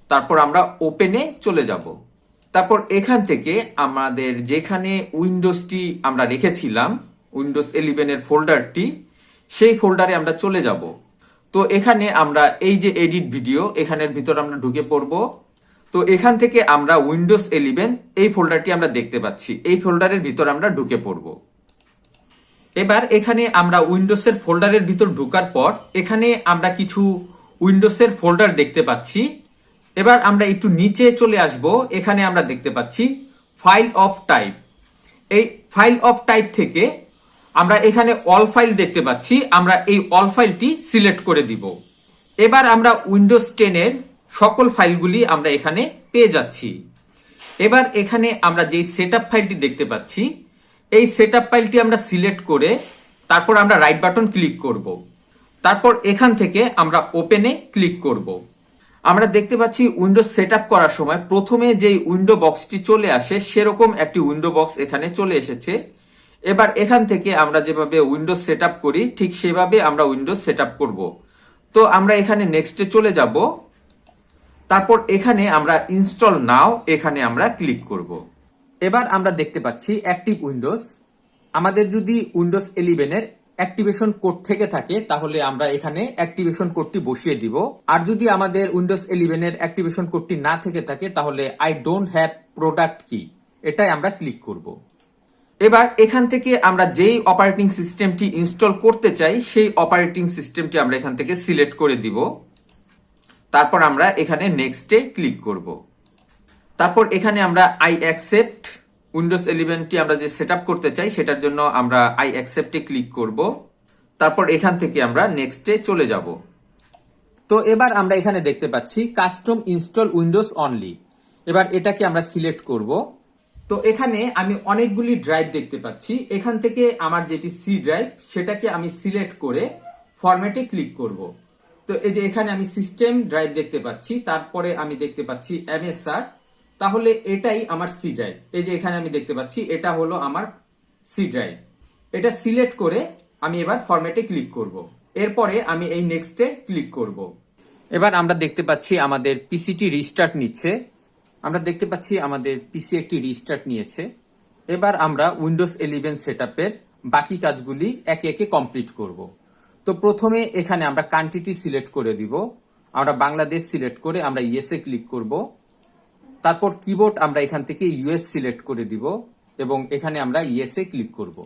তারপর আমরা ওপেনে চলে যাব। তারপর এখান থেকে আমাদের যেখানে উইন্ডোজটি আমরা রেখেছিলাম, উইন্ডোজ 11 এর ফোল্ডারটি, সেই ফোল্ডারে আমরা চলে যাব। তো এখানে আমরা এই যে এডিট ভিডিও, এখানের ভিতর আমরা ঢুকে পড়ব। তো এখান থেকে আমরা উইন্ডোজ 11 এই ফোল্ডারটি আমরা দেখতে পাচ্ছি, এই ফোল্ডারের ভিতর আমরা ঢুকে পড়ব। এবার এখানে আমরা উইন্ডোজের ফোল্ডারের ভিতর ঢোকার পর এখানে আমরা কিছু উইন্ডোজের ফোল্ডার দেখতে পাচ্ছি। এবার আমরা একটু নিচে চলে আসব, এখানে আমরা দেখতে পাচ্ছি ফাইল অফ টাইপ। এই ফাইল অফ টাইপ থেকে আমরা এখানে অল ফাইল দেখতে পাচ্ছি, আমরা এই অল ফাইলটি সিলেক্ট করে দিব। এবার আমরা উইন্ডোজ 10 এর সকল ফাইলগুলি আমরা এখানে পেয়ে যাচ্ছি। এবার এখানে আমরা যেই সেটআপ ফাইলটি দেখতে পাচ্ছি, এই সেটআপ ফাইলটি আমরা সিলেক্ট করে তারপর আমরা রাইট বাটন ক্লিক করব। তারপর এখান থেকে আমরা ওপেনে ক্লিক করব। আমরা দেখতে পাচ্ছি উইন্ডোজ সেটআপ করার সময় প্রথমে যেই উইন্ডো বক্সটি চলে আসে সেরকম একটি উইন্ডো বক্স এখানে চলে এসেছে। এবার এখান থেকে আমরা যেভাবে উইন্ডোজ সেটআপ করি ঠিক সেভাবে আমরা উইন্ডোজ সেটআপ করব। তো আমরা এখানে নেক্সটে চলে যাব। তারপর এখানে আমরা ইনস্টল নাও এখানে আমরা ক্লিক করব। এবার আমরা দেখতে পাচ্ছি অ্যাক্টিভ উইন্ডোজ। আমাদের যদি উইন্ডোজ 11 এর অ্যাক্টিভেশন কোড থেকে থাকে তাহলে আমরা এখানে অ্যাক্টিভেশন কোডটি বসিয়ে দিব। আর যদি আমাদের উইন্ডোজ 11 এর অ্যাক্টিভেশন কোডটি না থেকে থাকে তাহলে আই ডোন্ট হ্যাভ প্রোডাক্ট কি, এটাই আমরা ক্লিক করব। এবার এখান থেকে আমরা যেই অপারেটিং সিস্টেমটি ইনস্টল করতে চাই সেই অপারেটিং সিস্টেমটি আমরা এখান থেকে সিলেক্ট করে দিব। তারপর আমরা এখানে নেক্সটে ক্লিক করব। তারপর এখানে আমরা আই অ্যাকসেপ্ট, উইন্ডোজ 11টি আমরা যে সেটআপ করতে চাই সেটার জন্য আমরা আই অ্যাকসেপ্টে ক্লিক করব। তারপর এখান থেকে আমরা নেক্সটে চলে যাব। তো এবার আমরা এখানে দেখতে পাচ্ছি কাস্টম ইনস্টল উইন্ডোজ অনলি। এবার এটাকে আমরা সিলেক্ট করব। তো এখানে আমি অনেকগুলি ড্রাইভ দেখতে পাচ্ছি, এখান থেকে আমার যেটি সি ড্রাইভ সেটাকে আমি সিলেক্ট করে ফরম্যাটে ক্লিক করব। তো এই যে এখানে আমি সিস্টেম ড্রাইভ দেখতে পাচ্ছি, তারপরে আমি দেখতে পাচ্ছি এমএসআর, তাহলে এটাই আমার সি ড্রাইভ। এই যে এখানে আমি দেখতে পাচ্ছি এটা হলো আমার সি ড্রাইভ। এটা সিলেক্ট করে আমি এবার ফরম্যাটে ক্লিক করব। এরপরে আমি এই নেক্সটে ক্লিক করব। এবার আমরা দেখতে পাচ্ছি আমাদের পিসিটি রিস্টার্ট নিচ্ছে। আমরা দেখতে পাচ্ছি আমাদের পিসি একটি রিস্টার্ট নিয়েছে। এবার আমরা উইন্ডোজ 11 সেটআপের বাকি কাজগুলি একে একে কমপ্লিট করব। তো প্রথমে এখানে আমরা কান্ট্রিটি সিলেক্ট করে দিব। আমরা বাংলাদেশ সিলেক্ট করে আমরা ইয়েসে ক্লিক করব। তারপর কিবোর্ড আমরা এখান থেকে ইউএস সিলেক্ট করে দিব এবং এখানে আমরা ইয়েসে ক্লিক করব।